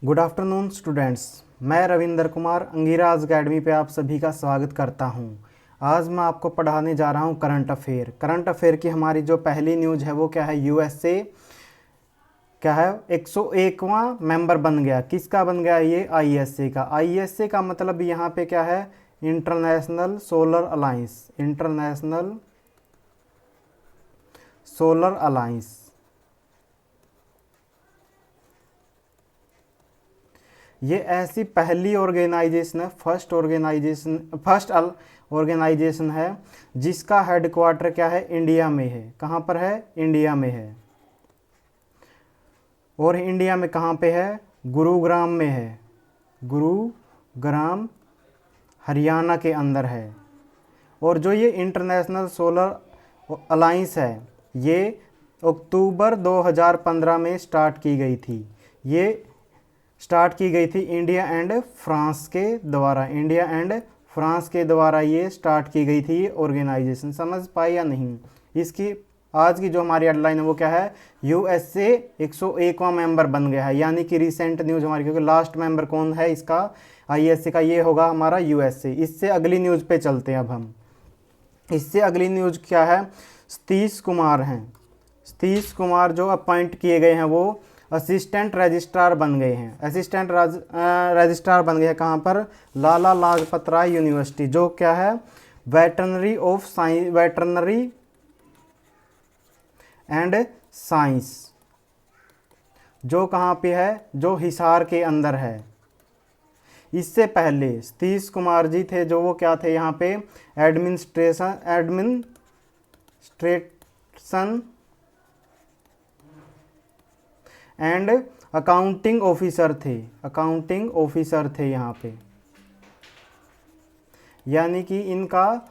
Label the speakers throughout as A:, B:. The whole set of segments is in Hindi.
A: Good afternoon students. मैं रविंदर कुमार अंगिराज अकेडमी पे आप सभी का स्वागत करता हूं। आज मैं आपको पढ़ाने जा रहा हूं करंट अफेयर। करंट अफेयर की हमारी जो पहली न्यूज़ है वो क्या है, यूएसए क्या है 101वां मेंबर बन गया। किसका बन गया ये, आईएसए का। आईएसए का मतलब यहाँ पे क्या है, international solar alliance. International solar alliance ये ऐसी पहली ऑर्गेनाइजेशन है, फर्स्ट ऑर्गेनाइजेशन है जिसका हेडक्वार्टर क्या है, इंडिया में है। कहाँ पर है, इंडिया में है। और इंडिया में कहाँ पे है, गुरुग्राम में है। गुरुग्राम हरियाणा के अंदर है। और जो ये इंटरनेशनल सोलर अलायंस है ये अक्टूबर 2015 में स्टार्ट की गई थी। ये स्टार्ट की गई थी इंडिया एंड फ्रांस के द्वारा। इंडिया एंड फ्रांस के द्वारा ये स्टार्ट की गई थी ये ऑर्गेनाइजेशन। समझ पाए या नहीं। इसकी आज की जो हमारी हेडलाइन है वो क्या है, यूएसए 101वां मेंबर बन गया है। यानी कि रिसेंट न्यूज़ हमारी, क्योंकि लास्ट मेंबर कौन है इसका, आईएसए का, ये होगा हमारा यूएसए। इससे अगली न्यूज़ पे चलते हैं अब हम। इससे अगली न्यूज़ क्या है, सतीश कुमार हैं। सतीश कुमार जो अपॉइंट किए गए हैं वो असिस्टेंट रजिस्ट्रार बन गए हैं। असिस्टेंट रजिस्ट्रार बन गए हैं कहाँ पर, लाला लाजपत राय यूनिवर्सिटी, जो क्या है वेटरनरी एंड साइंस, जो कहाँ पे है, जो हिसार के अंदर है। इससे पहले सतीश कुमार जी थे जो वो क्या थे यहाँ पे, एडमिनिस्ट्रेशन एंड अकाउंटिंग ऑफिसर थे। अकाउंटिंग ऑफिसर थे यहाँ पे। यानी कि इनका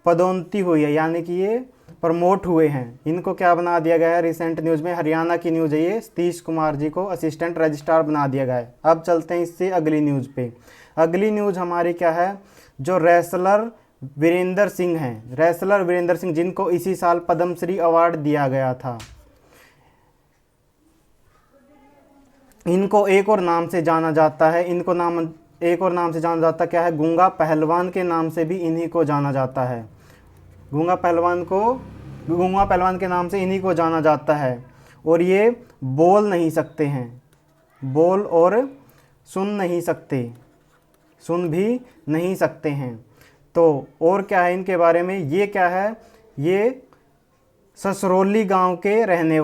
A: पदोन्नति हुई है, यानी कि ये प्रमोट हुए हैं। इनको क्या बना दिया गया है, रिसेंट न्यूज़ में, हरियाणा की न्यूज़ है ये, सतीश कुमार जी को असिस्टेंट रजिस्ट्रार बना दिया गया है। अब चलते हैं इससे अगली न्यूज़ पे। अगली न्यूज़ हमारी क्या है, जो रेसलर वीरेंद्र सिंह हैं, रेसलर वीरेंद्र सिंह, जिनको इसी साल पद्मश्री अवार्ड दिया गया था। इनको एक और नाम से जाना जाता है, एक और नाम से जाना जाता क्या है, गूंगा पहलवान के नाम से भी इन्हीं को जाना जाता है। गूंगा पहलवान के नाम से इन्हीं को जाना जाता है। और ये बोल नहीं सकते हैं, बोल और सुन भी नहीं सकते हैं। तो और क्या है इनके बारे में, ये क्या है, ये ससरौली गांव के रहने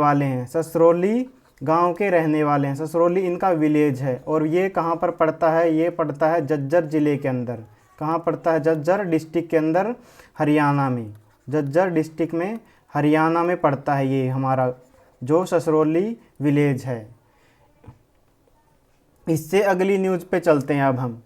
A: वाले हैं। ससरौली इनका विलेज है। और ये कहाँ पर पड़ता है, ये पड़ता है झज्जर ज़िले के अंदर। कहाँ पड़ता है, झज्जर डिस्ट्रिक्ट के अंदर, हरियाणा में। झज्जर डिस्ट्रिक्ट में हरियाणा में पड़ता है ये हमारा जो ससरौली विलेज है। इससे अगली न्यूज़ पे चलते हैं अब हम।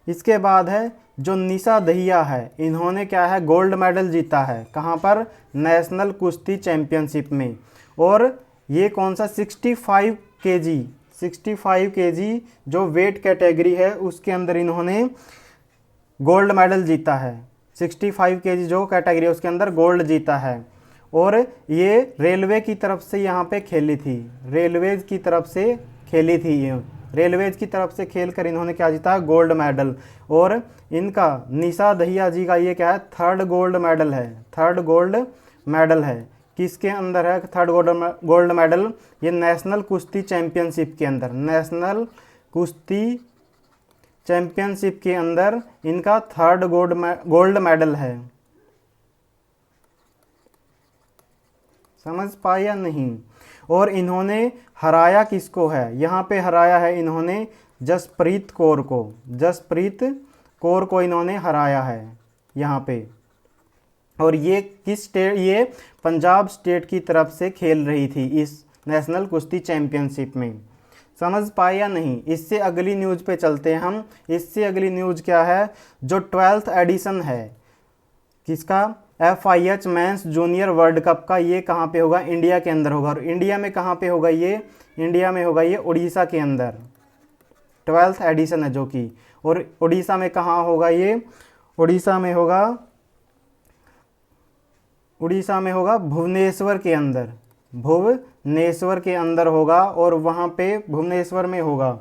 A: इसके बाद है जो निशा दहिया है, इन्होंने क्या है, गोल्ड मेडल जीता है। कहाँ पर, नेशनल कुश्ती चैंपियनशिप में। और ये कौन सा, 65 केजी जो वेट कैटेगरी है उसके अंदर इन्होंने गोल्ड मेडल जीता है। 65 केजी जो कैटेगरी है उसके अंदर गोल्ड जीता है। और ये रेलवे की तरफ से यहाँ पे खेली थी। रेलवेज की तरफ से खेल कर इन्होंने क्या जीता, गोल्ड मेडल। और इनका निशा दहिया जी का ये क्या है, थर्ड गोल्ड मेडल है। किसके अंदर है थर्ड गोल्ड मेडल, ये नेशनल कुश्ती चैंपियनशिप के अंदर। नेशनल कुश्ती चैंपियनशिप के अंदर इनका थर्ड गोल्ड मेडल है। समझ पाया या नहीं। और इन्होंने हराया किसको है, यहाँ पे हराया है इन्होंने जसप्रीत कौर को इन्होंने हराया है यहाँ पे। और ये किस स्टेट, ये पंजाब स्टेट की तरफ से खेल रही थी इस नेशनल कुश्ती चैंपियनशिप में। समझ पाए या नहीं। इससे अगली न्यूज़ पे चलते हैं हम। इससे अगली न्यूज़ क्या है, जो 12th एडिशन है किसका, FIH mains junior world cup का, ये कहाँ पे होगा, इंडिया के अंदर होगा। और इंडिया में कहाँ पे होगा ये, इंडिया में होगा ये उड़ीसा के अंदर। 12th एडिशन है जो कि, और उड़ीसा में कहाँ होगा ये, उड़ीसा में होगा भुवनेश्वर के अंदर। भुवनेश्वर के अंदर होगा और वहाँ पे भुवनेश्वर में होगा।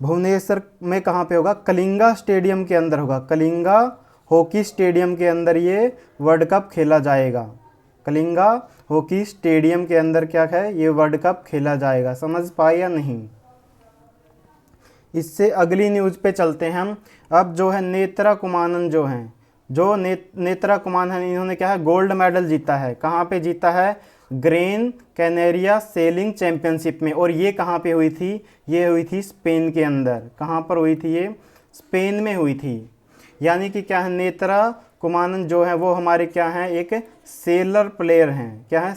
A: भुवनेश्वर में कहाँ पे होगा? कलिंगा स्टेडियम के अंदर होगा। कलिंगा हॉकी स्टेडियम के अंदर ये वर्ल्ड कप खेला जाएगा। कलिंगा हॉकी स्टेडियम के अंदर क्या है? ये वर्ल्ड कप खेला जाएगा। समझ पाए या नहीं? इससे अगली न्यूज़ पे चलते हैं हम। अब जो है नेत्रा कुमानन जो हैं, जो नेत्रा कुमानन, इन्होंने क्या है? गोल्ड मेडल जीता है। कहाँ पे जीता है? ग्रेन कैनेरिया सेलिंग चैंपियनशिप में। और ये कहाँ पे हुई थी? ये हुई थी स्पेन के अंदर। कहाँ पर हुई थी? ये स्पेन में हुई थी। यानी कि क्या है? नेत्रा कुमानन जो है वो हमारे क्या हैं? एक सेलर प्लेयर हैं। क्या है?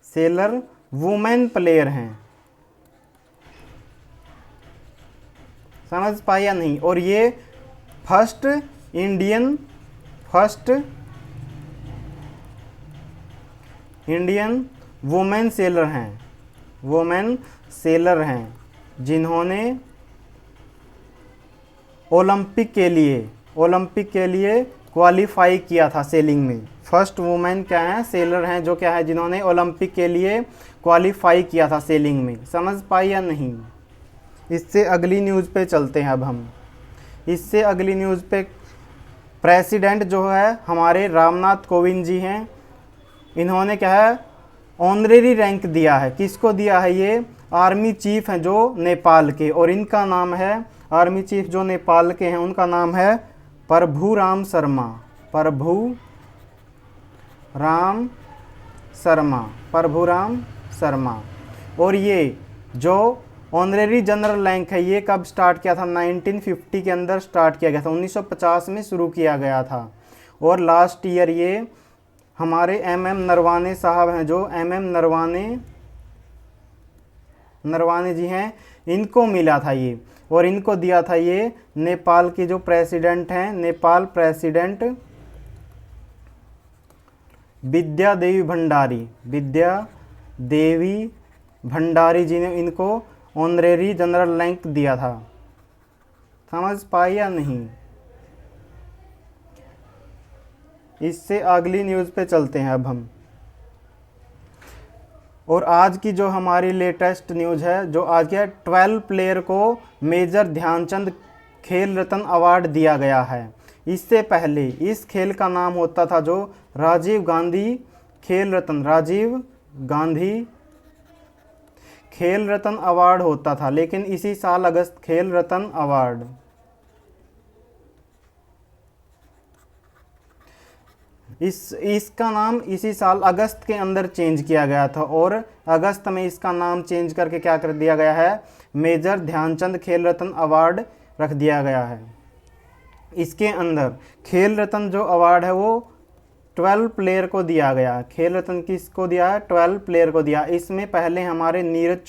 A: सेलर वुमेन प्लेयर हैं। समझ पाए या नहीं? और ये फर्स्ट इंडियन वुमेन सेलर हैं जिन्होंने ओलंपिक के लिए क्वालिफाई किया था सेलिंग में। फर्स्ट वुमेन क्या है? सेलर हैं जो क्या है? जिन्होंने ओलंपिक के लिए क्वालिफाई किया था सेलिंग में। समझ पाई या नहीं? इससे अगली न्यूज़ पे चलते हैं। अब हम इससे अगली न्यूज़ पे प्रेसिडेंट जो है हमारे रामनाथ कोविंद जी हैं। इन्होंने क्या है? ऑनरेरी रैंक दिया है। किसको दिया है? ये आर्मी चीफ हैं जो नेपाल के, और इनका नाम है, आर्मी चीफ जो नेपाल के हैं उनका नाम है प्रभुराम शर्मा। और ये जो ऑनरेरी जनरल रैंक है ये कब स्टार्ट किया था? 1950 के अंदर स्टार्ट किया गया था। 1950 में शुरू किया गया था। और लास्ट ईयर ये हमारे MM नरवाने साहब हैं, जो MM नरवाने जी हैं, इनको मिला था ये। और इनको दिया था ये नेपाल के जो प्रेसिडेंट हैं, नेपाल प्रेसिडेंट विद्या देवी भंडारी जी ने इनको ऑनरेरी जनरल रैंक दिया था। समझ पाए या नहीं? इससे अगली न्यूज़ पे चलते हैं अब हम। और आज की जो हमारी लेटेस्ट न्यूज़ है, जो आज के 12 प्लेयर को मेजर ध्यानचंद खेल रत्न अवार्ड दिया गया है। इससे पहले इस खेल का नाम होता था जो राजीव गांधी खेल रत्न अवार्ड होता था। लेकिन इसी साल अगस्त खेल रत्न अवार्ड इसका नाम इसी साल अगस्त के अंदर चेंज किया गया था। और अगस्त में इसका नाम चेंज करके क्या कर दिया गया है? मेजर ध्यानचंद खेल रत्न अवार्ड रख दिया गया है। इसके अंदर खेल रत्न जो अवार्ड है वो 12 प्लेयर को दिया गया। खेल रत्न किसको दिया है? 12 प्लेयर को दिया। इसमें पहले हमारे नीरज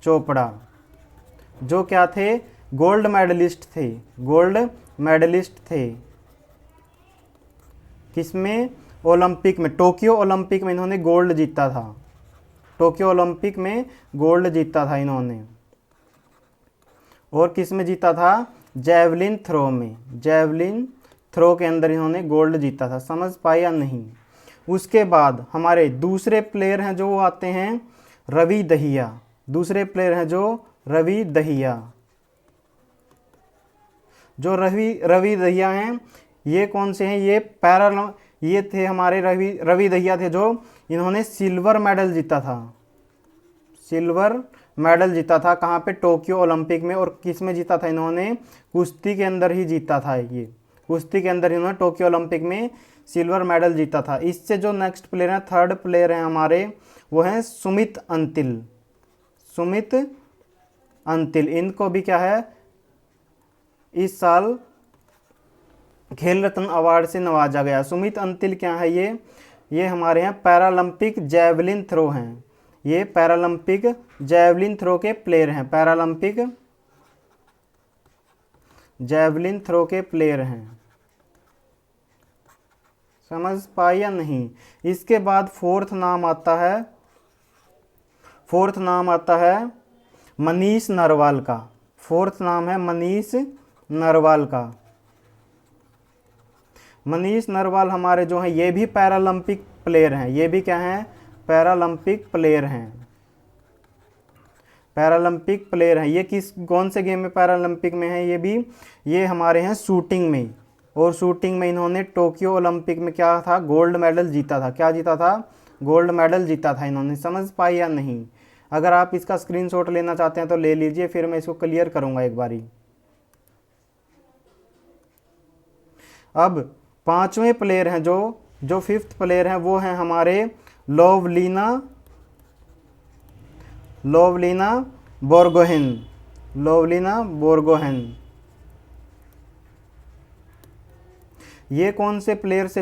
A: चोपड़ा जो क्या थे? गोल्ड मेडलिस्ट थे। किसमें? ओलंपिक में। टोक्यो ओलंपिक में इन्होंने गोल्ड जीता था। इन्होंने। और किस में जीता था? जैवलिन थ्रो के अंदर इन्होंने गोल्ड जीता था। समझ पाए या नहीं? उसके बाद हमारे दूसरे प्लेयर हैं जो वो आते हैं रवि दहिया। जो रवि दहिया हैं, ये कौन से हैं? ये थे हमारे रवि दहिया थे जो इन्होंने सिल्वर मेडल जीता था। कहाँ पे? टोक्यो ओलंपिक में। और किस में जीता था? इन्होंने कुश्ती के अंदर ही जीता था। ये कुश्ती के अंदर इन्होंने टोक्यो ओलंपिक में सिल्वर मेडल जीता था। इससे जो नेक्स्ट प्लेयर हैं, थर्ड प्लेयर हैं हमारे, वो हैं सुमित अंतिल। इनको भी क्या है? इस साल खेल रत्न अवार्ड से नवाजा गया। सुमित अंतिल क्या है? ये हमारे यहाँ पैरालंपिक जैवलिन थ्रो हैं। ये पैरालंपिक जैवलिन थ्रो के प्लेयर हैं। समझ पाए या नहीं? इसके बाद फोर्थ नाम आता है मनीष नरवाल का। फोर्थ नाम है मनीष नरवाल का। मनीष नरवाल हमारे जो हैं ये भी पैरालंपिक प्लेयर हैं, ये भी क्या हैं, पैरालंपिक प्लेयर हैं, पैरालंपिक प्लेयर हैं। ये किस कौन से गेम में पैरालंपिक में है, ये हमारे हैं शूटिंग में, और शूटिंग में इन्होंने टोक्यो ओलंपिक में क्या था, गोल्ड मेडल जीता था। क्या जीता था, गोल्ड मेडल जीता था इन्होंने। समझ पाई या नहीं? अगर आप इसका स्क्रीनशॉट लेना चाहते हैं तो ले लीजिए, फिर मैं इसको क्लियर करूंगा एक बारी। अब पांचवें प्लेयर हैं जो फिफ्थ प्लेयर हैं वो हैं हमारे लोवलीना बोर्गोहेन, लोवलीना बोर्गोहेन। ये कौन से प्लेयर से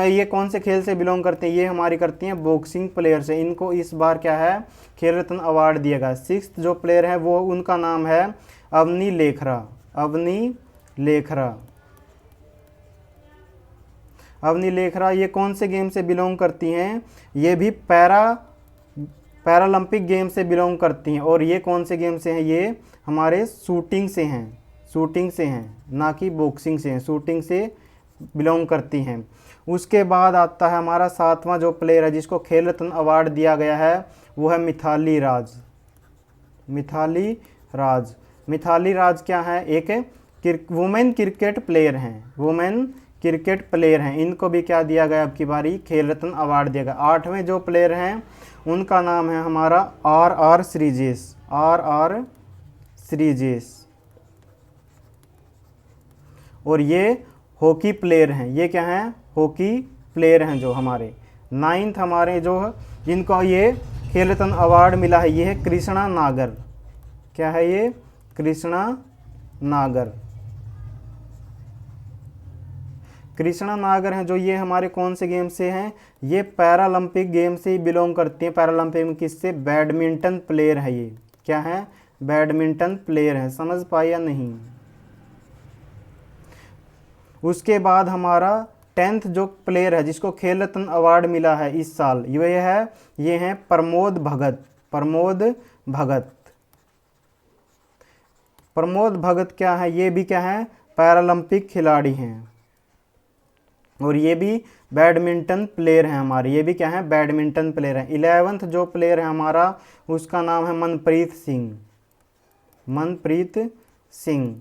A: ये कौन से खेल से बिलोंग करते हैं, ये हमारी करती हैं बॉक्सिंग प्लेयर से। इनको इस बार क्या है, खेल रत्न अवार्ड दिया गया। सिक्स्थ जो प्लेयर है वो उनका नाम है अवनी लेखरा, अवनी लेखरा, अवनी लेखरा। ये कौन से गेम से बिलोंग करती हैं, ये भी पैरालंपिक गेम से बिलोंग करती हैं। और ये कौन से गेम से हैं, ये हमारे शूटिंग से हैं, शूटिंग से हैं, ना कि बॉक्सिंग से हैं, शूटिंग से बिलोंग करती हैं। उसके बाद आता है हमारा सातवां जो प्लेयर है जिसको खेल रत्न अवार्ड दिया गया है, वो है मिथाली राज, मिथाली राज। मिथाली राज क्या है, एक वुमेन क्रिकेट प्लेयर हैं, वुमेन क्रिकेट प्लेयर हैं। इनको भी क्या दिया गया, अब की बारी खेल रत्न अवार्ड दिया गया। आठवें जो प्लेयर हैं उनका नाम है हमारा आर श्रीजेश, आर श्रीजेश, और ये हॉकी प्लेयर हैं। ये क्या हैं, हॉकी प्लेयर हैं जो हमारे। नाइन्थ हमारे जो जिनको ये खेल रत्न अवार्ड मिला है, ये है कृष्णा नागर। क्या है ये, कृष्णा नागर, कृष्णा नागर हैं जो ये हमारे कौन से गेम से हैं, ये पैरालंपिक गेम से ही बिलोंग करती हैं। पैरालंपिक में किससे, बैडमिंटन प्लेयर है ये। क्या है, बैडमिंटन प्लेयर है। समझ पाए या नहीं? उसके बाद हमारा 10th जो प्लेयर है जिसको खेल रत्न अवार्ड मिला है इस साल, ये हैं प्रमोद भगत, प्रमोद भगत। प्रमोद भगत क्या है, ये भी क्या है, पैरालंपिक खिलाड़ी हैं, और ये भी बैडमिंटन प्लेयर हैं हमारे। ये भी क्या है, बैडमिंटन प्लेयर हैं। 11th जो प्लेयर है हमारा उसका नाम है मनप्रीत सिंह, मनप्रीत सिंह।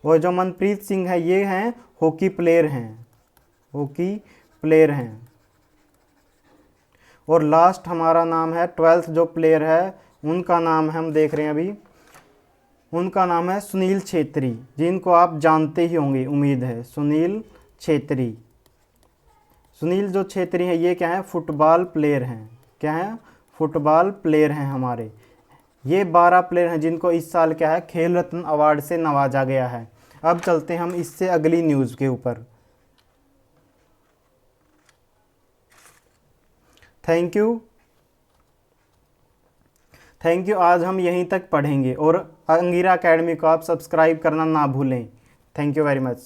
A: और जो मनप्रीत सिंह है ये हैं हॉकी प्लेयर हैं, हॉकी प्लेयर हैं। और लास्ट हमारा नाम है 12th जो प्लेयर है उनका नाम है, हम देख रहे हैं अभी, उनका नाम है सुनील छेत्री, जिनको आप जानते ही होंगे उम्मीद है, सुनील छेत्री। सुनील जो छेत्री हैं ये क्या है, फुटबॉल प्लेयर हैं। क्या है, फुटबॉल प्लेयर हैं हमारे। ये 12 प्लेयर हैं जिनको इस साल क्या है, खेल रत्न अवार्ड से नवाजा गया है। अब चलते हैं हम इससे अगली न्यूज़ के ऊपर। थैंक यू, आज हम यहीं तक पढ़ेंगे, और अंगीरा एकेडमी को आप सब्सक्राइब करना ना भूलें। Thank you very much.